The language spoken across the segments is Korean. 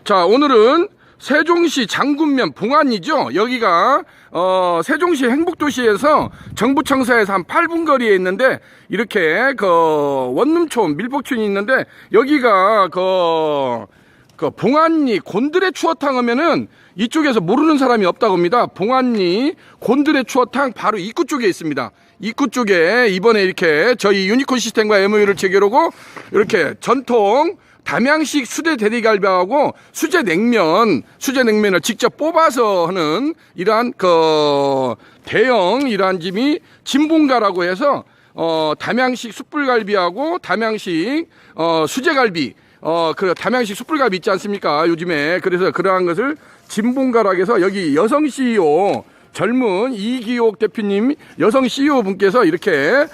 자, 오늘은 세종시 장군면 봉안이죠. 여기가 세종시 행복도시에서 정부청사에서 한 8분 거리에 있는데, 이렇게 원룸촌 밀복촌이 있는데, 여기가 봉안리 곤드레 추어탕 하면은 이쪽에서 모르는 사람이 없다고 합니다. 봉안리 곤드레 추어탕 바로 입구 쪽에 있습니다. 입구 쪽에 이번에 이렇게 저희 유니콘 시스템과 MOU를 체결하고 이렇게 전통 담양식 수제 대리갈비하고 수제 냉면을 직접 뽑아서 하는 이러한 대형 이러한 집이 진봉가라고 해서 담양식 숯불갈비하고 담양식 수제갈비 담양식 숯불갈비 있지 않습니까? 요즘에. 그래서 그러한 것을 진봉가라고 해서 여기 여성 CEO 젊은 이기옥 대표님 여성 CEO 분께서 이렇게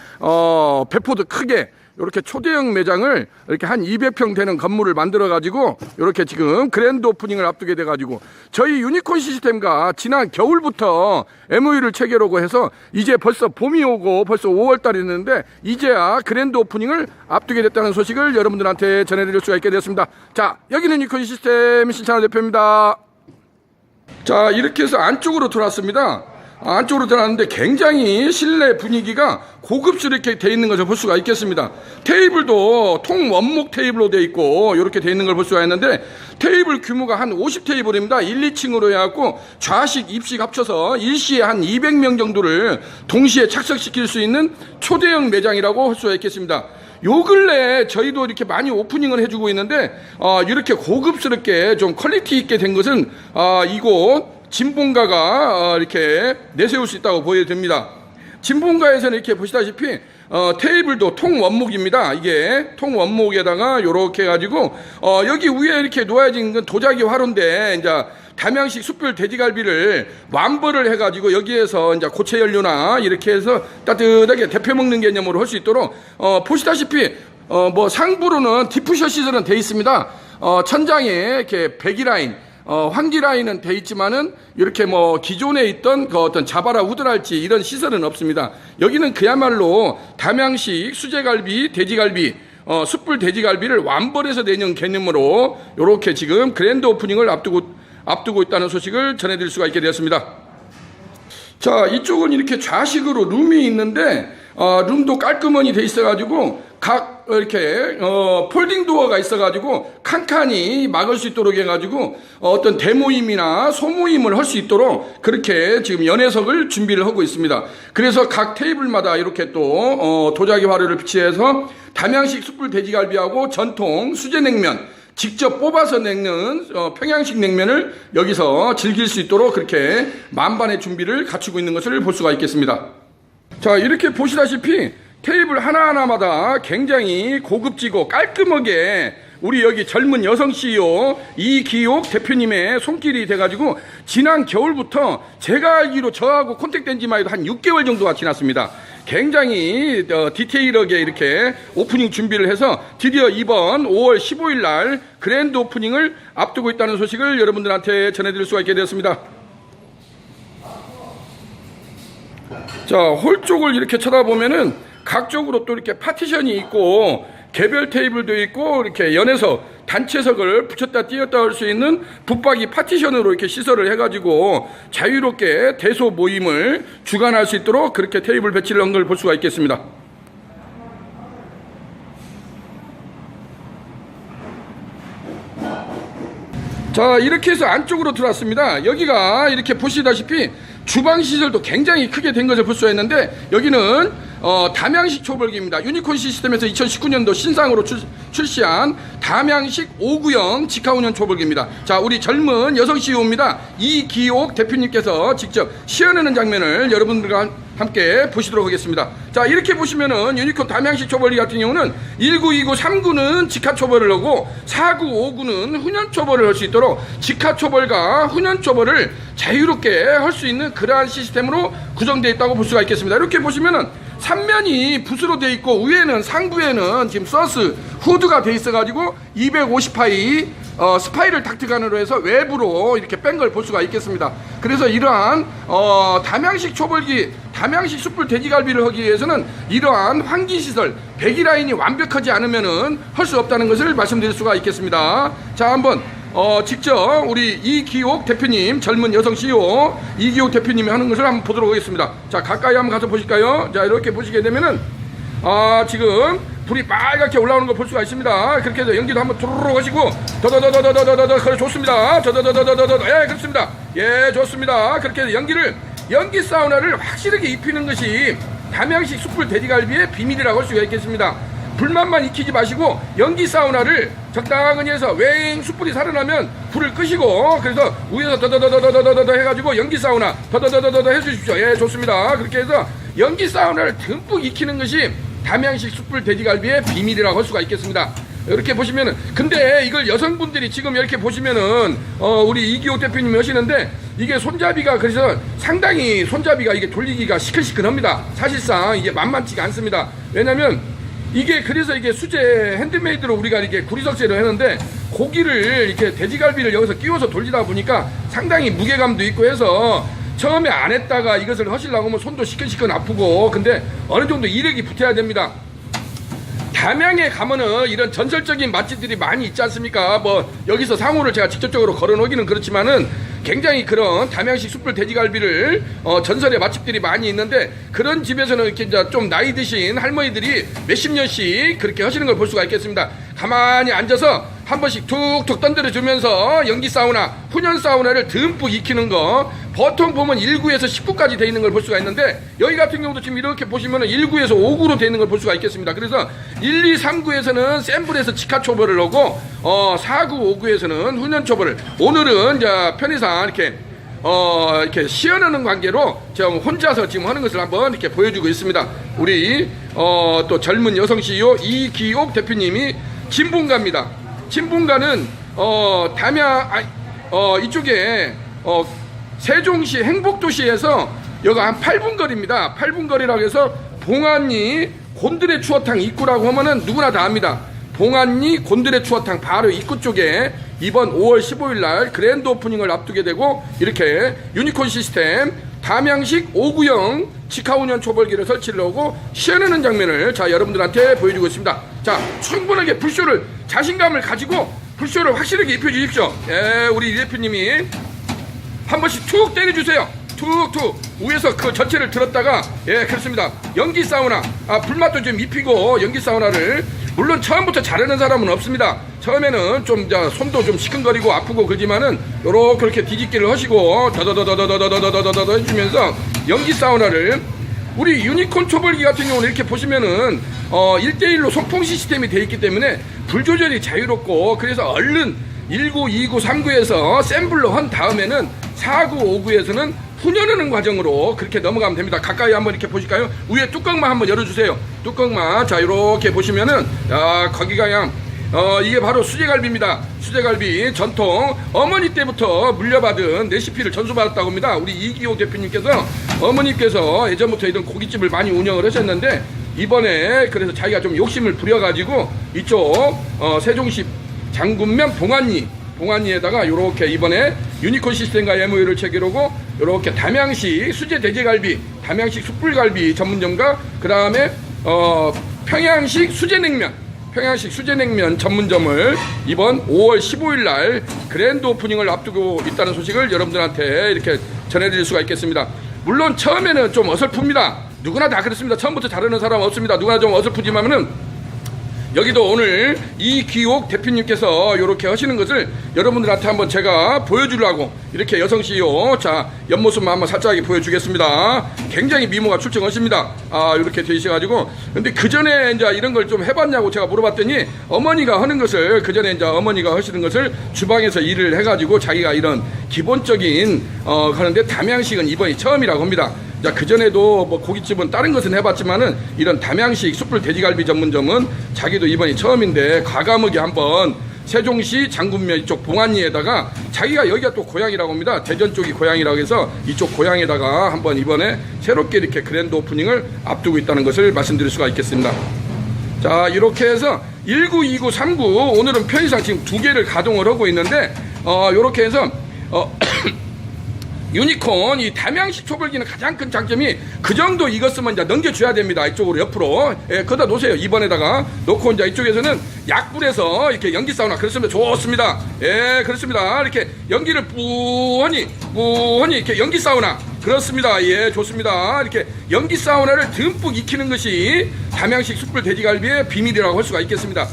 배포도 크게 이렇게 초대형 매장을 이렇게 한 200평 되는 건물을 만들어 가지고 이렇게 지금 그랜드 오프닝을 앞두게 돼 가지고 저희 유니콘 시스템과 지난 겨울부터 MOU를 체결하고 해서 이제 벌써 봄이 오고 벌써 5월 달이 됐는데 이제야 그랜드 오프닝을 앞두게 됐다는 소식을 여러분들한테 전해드릴 수가 있게 되었습니다. 자, 여기는 유니콘 시스템 신찬호 대표입니다. 자, 이렇게 해서 안쪽으로 들어왔습니다. 안쪽으로 들어왔는데 굉장히 실내 분위기가 고급스럽게 되어 있는 것을 볼 수가 있겠습니다. 테이블도 통원목 테이블로 되어 있고 이렇게 되어 있는 걸 볼 수가 있는데, 테이블 규모가 한 50테이블입니다. 1, 2층으로 해갖고 좌식, 입식 합쳐서 일시에 한 200명 정도를 동시에 착석시킬 수 있는 초대형 매장이라고 할 수가 있겠습니다. 요 근래 저희도 이렇게 많이 오프닝을 해주고 있는데 이렇게 고급스럽게 좀 퀄리티 있게 된 것은 이곳 진봉가가 이렇게 내세울 수 있다고 보여집니다. 진봉가에서는 이렇게 보시다시피 테이블도 통원목입니다. 이게 통원목에다가 요렇게 해가지고 여기 위에 이렇게 놓아진 건 도자기 화로인데, 이제 담양식 숯불 돼지갈비를 완벌을 해가지고 여기에서 이제 고체 연료나 이렇게 해서 따뜻하게 데펴 먹는 개념으로 할 수 있도록 보시다시피 뭐 상부로는 디퓨저 시설은 돼 있습니다. 천장에 이렇게 배기라인 환기라인은 돼 있지만은 이렇게 뭐 기존에 있던 어떤 자바라 후드랄지 이런 시설은 없습니다. 여기는 그야말로 담양식 수제갈비, 돼지갈비, 숯불 돼지갈비를 완벌해서 내는 개념으로 이렇게 지금 그랜드 오프닝을 앞두고 있다는 소식을 전해드릴 수가 있게 되었습니다. 자, 이쪽은 이렇게 좌식으로 룸이 있는데 룸도 깔끔하니 돼 있어가지고 각 이렇게 폴딩 도어가 있어가지고 칸칸이 막을 수 있도록 해가지고 어떤 대모임이나 소모임을 할 수 있도록 그렇게 지금 연회석을 준비를 하고 있습니다. 그래서 각 테이블마다 이렇게 또 도자기 화로를 비치해서 담양식 숯불 돼지갈비하고 전통 수제냉면 직접 뽑아서 내는 평양식 냉면을 여기서 즐길 수 있도록 그렇게 만반의 준비를 갖추고 있는 것을 볼 수가 있겠습니다. 자, 이렇게 보시다시피 테이블 하나하나마다 굉장히 고급지고 깔끔하게 우리 여기 젊은 여성 CEO 이기옥 대표님의 손길이 돼가지고 지난 겨울부터 제가 알기로 저하고 컨택된 지만 해도 한 6개월 정도가 지났습니다. 굉장히 디테일하게 이렇게 오프닝 준비를 해서 드디어 이번 5월 15일 날 그랜드 오프닝을 앞두고 있다는 소식을 여러분들한테 전해드릴 수가 있게 되었습니다. 자, 홀 쪽을 이렇게 쳐다보면은 각 쪽으로 또 이렇게 파티션이 있고 개별 테이블도 있고 이렇게 연회석, 단체석을 붙였다 띄었다 할 수 있는 붙박이 파티션으로 이렇게 시설을 해가지고 자유롭게 대소 모임을 주관할 수 있도록 그렇게 테이블 배치를 한 걸 볼 수가 있겠습니다. 자, 이렇게 해서 안쪽으로 들어왔습니다. 여기가 이렇게 보시다시피 주방 시설도 굉장히 크게 된 것을 볼 수가 있는데, 여기는 담양식 초벌기입니다. 유니콘 시스템에서 2019년도 신상으로 출시한 담양식 5구형 직화운영 초벌기입니다. 자, 우리 젊은 여성 CEO입니다. 이기옥 대표님께서 직접 시연하는 장면을 여러분들과 함께 보시도록 하겠습니다. 자, 이렇게 보시면은 유니콘 담양식 초벌기 같은 경우는 19, 29, 3구는 직화 초벌을 하고 4구, 5구는 훈연 초벌을 할 수 있도록 직화 초벌과 훈연 초벌을 자유롭게 할 수 있는 그러한 시스템으로 구성되어 있다고 볼 수가 있겠습니다. 이렇게 보시면은 3면이 붓으로 되어 있고 위에는 상부에는 지금 서스 후드가 되어 있어가지고 250파이 스파이럴 닥트간으로 해서 외부로 이렇게 뺀 걸 볼 수가 있겠습니다. 그래서 이러한 담양식 초벌기, 담양식 숯불 돼지갈비를 하기 위해서는 이러한 환기시설, 배기라인이 완벽하지 않으면은 할 수 없다는 것을 말씀드릴 수가 있겠습니다. 자, 한번 직접 우리 이기옥 대표님, 젊은 여성 CEO 이기옥 대표님이 하는 것을 한번 보도록 하겠습니다. 자, 가까이 한번 가서 보실까요? 자, 이렇게 보시게 되면은 지금 불이 빨갛게 올라오는 걸 볼 수가 있습니다. 그렇게 해서 연기도 한번 두루룩 하시고 더더더더더더더더 그래 좋습니다. 더더더더더더 예 그렇습니다. 예 좋습니다. 그렇게 해서 연기 사우나를 확실하게 입히는 것이 담양식 숯불 돼지갈비의 비밀이라고 할 수가 있겠습니다. 불만만 익히지 마시고 연기 사우나를 적당히 해서 웽 숯불이 살아나면 불을 끄시고 그래서 위에서 더더더더더더더 해가지고 연기 사우나 더더더더더 해주십시오. 예 좋습니다. 그렇게 해서 연기 사우나를 듬뿍 익히는 것이 담양식 숯불 돼지갈비의 비밀이라고 할 수가 있겠습니다. 이렇게 보시면은 근데 이걸 여성분들이 지금 이렇게 보시면은 우리 이기호 대표님이 하시는데 이게 손잡이가 그래서 상당히 손잡이가 이게 돌리기가 시큰시큰합니다. 사실상 이게 만만치가 않습니다. 왜냐면 이게 그래서 이게 수제 핸드메이드로 우리가 이렇게 구리석쇠로 했는데 고기를 이렇게 돼지갈비를 여기서 끼워서 돌리다 보니까 상당히 무게감도 있고 해서 처음에 안 했다가 이것을 하시려고 하면 손도 시큰시큰 아프고 근데 어느 정도 이력이 붙어야 됩니다. 담양에 가면은 이런 전설적인 맛집들이 많이 있지 않습니까? 뭐 여기서 상호를 제가 직접적으로 걸어놓기는 그렇지만은 굉장히 그런 담양식 숯불 돼지갈비를 전설의 맛집들이 많이 있는데 그런 집에서는 이렇게 이제 좀 나이 드신 할머니들이 몇십 년씩 그렇게 하시는 걸 볼 수가 있겠습니다. 가만히 앉아서 한 번씩 툭툭 던드려 주면서 연기 사우나, 훈연 사우나를 듬뿍 익히는 거 보통 보면 1구에서 10구까지 되어 있는 걸 볼 수가 있는데 여기 같은 경우도 지금 이렇게 보시면은 1구에서 5구로 되어 있는 걸 볼 수가 있겠습니다. 그래서 1, 2, 3구에서는 센 불에서 직화초벌을 넣고 4구, 5구에서는 훈연 초벌을 오늘은 이제 편의상 이렇게 시연하는 관계로 제가 혼자서 지금 하는 것을 한번 이렇게 보여주고 있습니다. 우리 또 젊은 여성 CEO 이기옥 대표님이 진분가입니다. 진분가는 담양 이쪽에 세종시 행복도시에서 여기 한 8분 거리입니다. 8분 거리라고 해서 봉안리 곤드레 추어탕 입구라고 하면은 누구나 다 압니다. 봉안리 곤드레 추어탕 바로 입구 쪽에 이번 5월 15일 날 그랜드 오프닝을 앞두게 되고 이렇게 유니콘 시스템 담양식 5구형 직화훈연 초벌기를 설치를 하고 시연하는 장면을 자 여러분들한테 보여주고 있습니다. 자 충분하게 불쇼를 자신감을 가지고 불쇼를 확실하게 입혀주십시오. 예, 우리 이 대표님이 한 번씩 툭 때려주세요. 툭툭 위에서 그 전체를 들었다가 예 그렇습니다. 연기 사우나 불맛도 좀 입히고 연기 사우나를 물론 처음부터 잘하는 사람은 없습니다. 처음에는 좀 손도 좀 시큰거리고 아프고 그러지만은 요렇게 이렇게 뒤집기를 하시고 더더더더더더더더더더 해주면서 연기 사우나를 우리 유니콘 초벌기 같은 경우는 이렇게 보시면은 1대1로 소풍 시스템이 되어 있기 때문에 불 조절이 자유롭고 그래서 얼른 1구, 2구, 3구에서 센 불로 한 다음에는 4구, 5구에서는 훈연하는 과정으로 그렇게 넘어가면 됩니다. 가까이 한번 이렇게 보실까요? 위에 뚜껑만 한번 열어주세요. 뚜껑만 자 이렇게 보시면은 거기가 그냥 이게 바로 수제갈비입니다. 수제갈비 전통 어머니 때부터 물려받은 레시피를 전수받았다고 합니다. 우리 이기호 대표님께서 어머니께서 예전부터 이런 고깃집을 많이 운영을 하셨는데 이번에 그래서 자기가 좀 욕심을 부려가지고 이쪽 세종시 장군면 봉안리에다가 요렇게 이번에 유니콘 시스템과 MOU를 체결하고 요렇게 담양식 수제 돼지갈비, 담양식 숯불갈비 전문점과 그 다음에 평양식 수제냉면 전문점을 이번 5월 15일 날 그랜드 오프닝을 앞두고 있다는 소식을 여러분들한테 이렇게 전해드릴 수가 있겠습니다. 물론 처음에는 좀 어설픕니다. 누구나 다 그렇습니다. 처음부터 잘하는 사람 없습니다. 누구나 좀 어설프지만은 여기도 오늘 이기옥 대표님께서 이렇게 하시는 것을 여러분들한테 한번 제가 보여주려고 이렇게 여성 CEO 자 옆모습만 한번 살짝 보여주겠습니다. 굉장히 미모가 출중하십니다. 이렇게 되셔가지고 근데 그 전에 이제 이런 걸 좀 해봤냐고 제가 물어봤더니 어머니가 하는 것을 그 전에 이제 어머니가 하시는 것을 주방에서 일을 해가지고 자기가 이런 기본적인 하는데 담양식은 이번이 처음이라고 합니다. 자, 그전에도 뭐 고깃집은 다른 것은 해봤지만은 이런 담양식 숯불 돼지갈비 전문점은 자기도 이번이 처음인데 과감하게 한번 세종시 장군면 이쪽 봉안리에다가 자기가 여기가 또 고향이라고 합니다. 대전 쪽이 고향이라고 해서 이쪽 고향에다가 한번 이번에 새롭게 이렇게 그랜드 오프닝을 앞두고 있다는 것을 말씀드릴 수가 있겠습니다. 자, 이렇게 해서 1구, 2구, 3구 오늘은 편의상 지금 2개를 가동을 하고 있는데 이렇게 해서 유니콘 이 담양식 초벌기는 가장 큰 장점이 그 정도 익었으면 이제 넘겨줘야 됩니다. 이쪽으로 옆으로 거다 놓으세요. 2번에다가 놓고 이제 이쪽에서는 약불에서 이렇게 연기 사우나 그렇습니다. 좋습니다. 그렇습니다. 이렇게 연기를 뿌허니 이렇게 연기 사우나 그렇습니다. 좋습니다. 이렇게 연기 사우나를 듬뿍 익히는 것이 담양식 숯불 돼지갈비의 비밀이라고 할 수가 있겠습니다.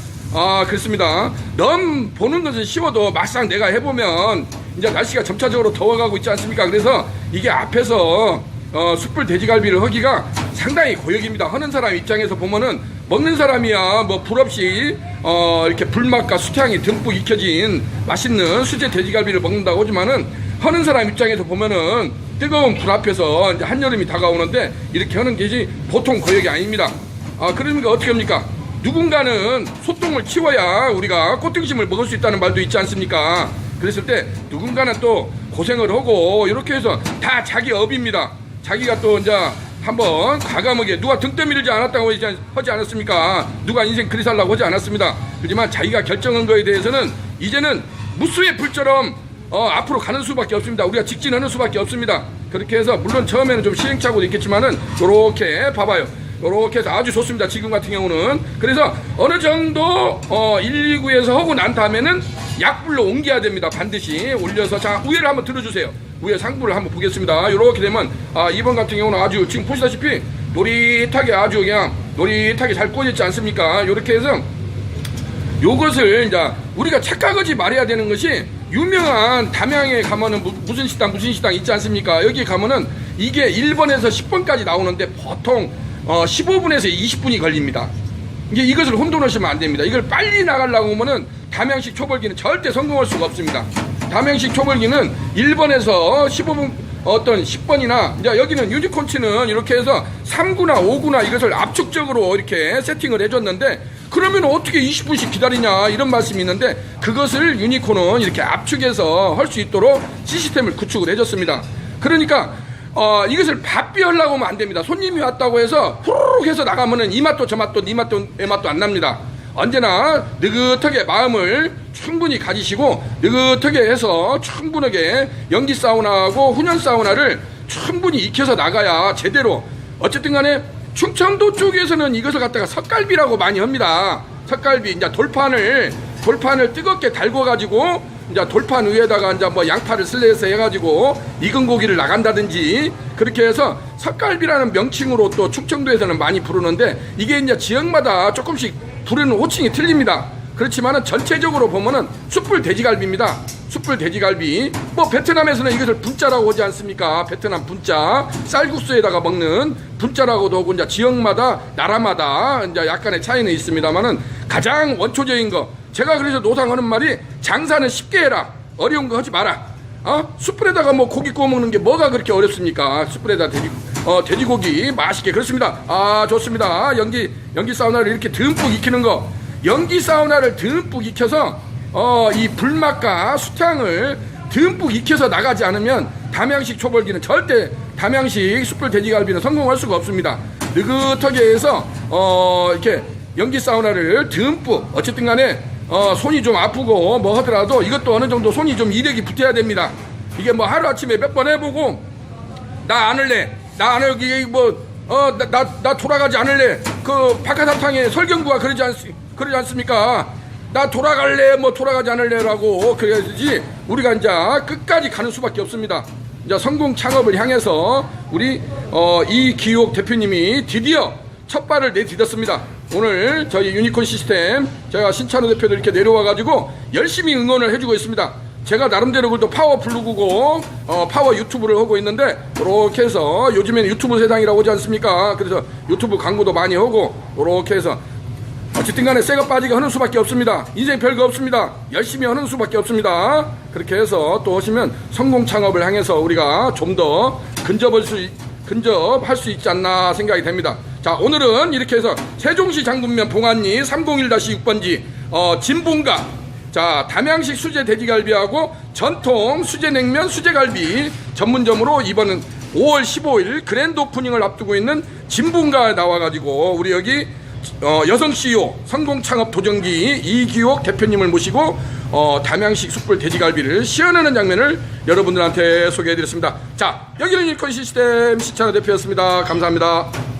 그렇습니다. 너무 보는 것은 쉬워도 막상 내가 해보면 이제 날씨가 점차적으로 더워가고 있지 않습니까? 그래서 이게 앞에서 숯불 돼지갈비를 하기가 상당히 고역입니다. 하는 사람 입장에서 보면은 먹는 사람이야 뭐 불 없이 이렇게 불맛과 수태향이 듬뿍 익혀진 맛있는 수제 돼지갈비를 먹는다고 하지만은 하는 사람 입장에서 보면은 뜨거운 불 앞에서 이제 한여름이 다가오는데 이렇게 하는 것이 보통 고역이 아닙니다. 그러니까 어떻게 합니까? 누군가는 소똥을 치워야 우리가 꽃등심을 먹을 수 있다는 말도 있지 않습니까? 그랬을 때 누군가는 또 고생을 하고 이렇게 해서 다 자기 업입니다. 자기가 또 이제 한번 과감하게 누가 등 떠밀지 않았다고 하지 않았습니까? 누가 인생 그리 살라고 하지 않았습니다. 그렇지만 자기가 결정한 거에 대해서는 이제는 무수의 불처럼 앞으로 가는 수밖에 없습니다. 우리가 직진하는 수밖에 없습니다. 그렇게 해서 물론 처음에는 좀 시행착오도 있겠지만은 요렇게 봐봐요. 요렇게 해서 아주 좋습니다. 지금 같은 경우는. 그래서 어느 정도 119에서 하고 난 다음에는 약불로 옮겨야 됩니다. 반드시 올려서. 자, 우회를 한번 들어주세요. 우회 상부를 한번 보겠습니다. 요렇게 되면 2번 같은 경우는 아주 지금 보시다시피 노릿하게 아주 그냥 노릿하게 잘 꽂았지 않습니까? 요렇게 해서 요것을 이제 우리가 착각하지 말아야 되는 것이 유명한 담양에 가면은 무슨 시당 있지 않습니까? 여기 가면은 이게 1번에서 10번까지 나오는데 보통 15분에서 20분이 걸립니다. 이것을 혼돈하시면 안 됩니다. 이걸 빨리 나가려고 하면은 담양식 초벌기는 절대 성공할 수가 없습니다. 담양식 초벌기는 1번에서 15분 10번이나 이제 여기는 유니콘치는 이렇게 해서 3구나 5구나 이것을 압축적으로 이렇게 세팅을 해줬는데 그러면 어떻게 20분씩 기다리냐 이런 말씀이 있는데 그것을 유니콘은 이렇게 압축해서 할 수 있도록 시스템을 구축을 해줬습니다. 그러니까 이것을 바삐 하려고 하면 안 됩니다. 손님이 왔다고 해서 후루룩 해서 나가면은 이 맛도 저 맛도 니 맛도 내 맛도 안 납니다. 언제나 느긋하게 마음을 충분히 가지시고 느긋하게 해서 충분하게 연기 사우나하고 훈연 사우나를 충분히 익혀서 나가야 제대로 어쨌든 간에 충청도 쪽에서는 이것을 갖다가 석갈비라고 많이 합니다. 석갈비 이제 돌판을 뜨겁게 달궈 가지고 이제 돌판 위에다가 이제 뭐 양파를 슬라이스 해가지고 익은 고기를 나간다든지 그렇게 해서 석갈비라는 명칭으로 또 충청도에서는 많이 부르는데 이게 이제 지역마다 조금씩 부르는 호칭이 틀립니다. 그렇지만은 전체적으로 보면은 숯불 돼지갈비입니다. 숯불 돼지갈비. 뭐 베트남에서는 이것을 분짜라고 하지 않습니까? 베트남 분짜. 쌀국수에다가 먹는 분짜라고도 하고 이제 지역마다 나라마다 이제 약간의 차이는 있습니다만은 가장 원초적인 거. 제가 그래서 노상하는 말이 장사는 쉽게 해라. 어려운 거 하지 마라. 숯불에다가 뭐 고기 구워 먹는 게 뭐가 그렇게 어렵습니까? 숯불에다 돼지고기 맛있게. 그렇습니다. 좋습니다. 연기 사우나를 이렇게 듬뿍 익히는 거. 연기 사우나를 듬뿍 익혀서 이 불맛과 수탕을 듬뿍 익혀서 나가지 않으면 담양식 초벌기는 절대 담양식 숯불 돼지갈비는 성공할 수가 없습니다. 느긋하게 해서 이렇게 연기 사우나를 듬뿍 어쨌든 간에 손이 좀 아프고 뭐 하더라도 이것도 어느 정도 손이 좀 이력이 붙어야 됩니다. 이게 뭐 하루아침에 몇 번 해보고 나 안 할래 나 안 할래 나 돌아가지 않을래 그 박하사탕에 설경구가 그러지 않습니까? 나 돌아갈래 뭐 돌아가지 않을래라고 그래야지 우리가 이제 끝까지 가는 수밖에 없습니다. 이제 성공 창업을 향해서 우리 이기옥 대표님이 드디어 첫 발을 내딛었습니다. 오늘 저희 유니콘 시스템 제가 신찬호 대표도 이렇게 내려와 가지고 열심히 응원을 해주고 있습니다. 제가 나름대로 그래도 파워 블로그고 파워 유튜브를 하고 있는데 이렇게 해서 요즘에는 유튜브 세상이라고 하지 않습니까? 그래서 유튜브 광고도 많이 하고 이렇게 해서 어쨌든 간에 새거 빠지게 하는 수밖에 없습니다. 인생 별거 없습니다. 열심히 하는 수밖에 없습니다. 그렇게 해서 또 하시면 성공 창업을 향해서 우리가 좀 더 근접할 수 있지 않나 생각이 됩니다. 자, 오늘은 이렇게 해서 세종시 장군면 봉안리 301-6번지 진봉가 자 담양식 수제 돼지갈비하고 전통 수제냉면 수제갈비 전문점으로 이번은 5월 15일 그랜드 오프닝을 앞두고 있는 진봉가에 나와가지고 우리 여기 여성 CEO 성공 창업 도전기 이기옥 대표님을 모시고 담양식 숯불 돼지갈비를 시연하는 장면을 여러분들한테 소개해드렸습니다. 자, 여기는 유니콘 시스템 시청자 대표였습니다. 감사합니다.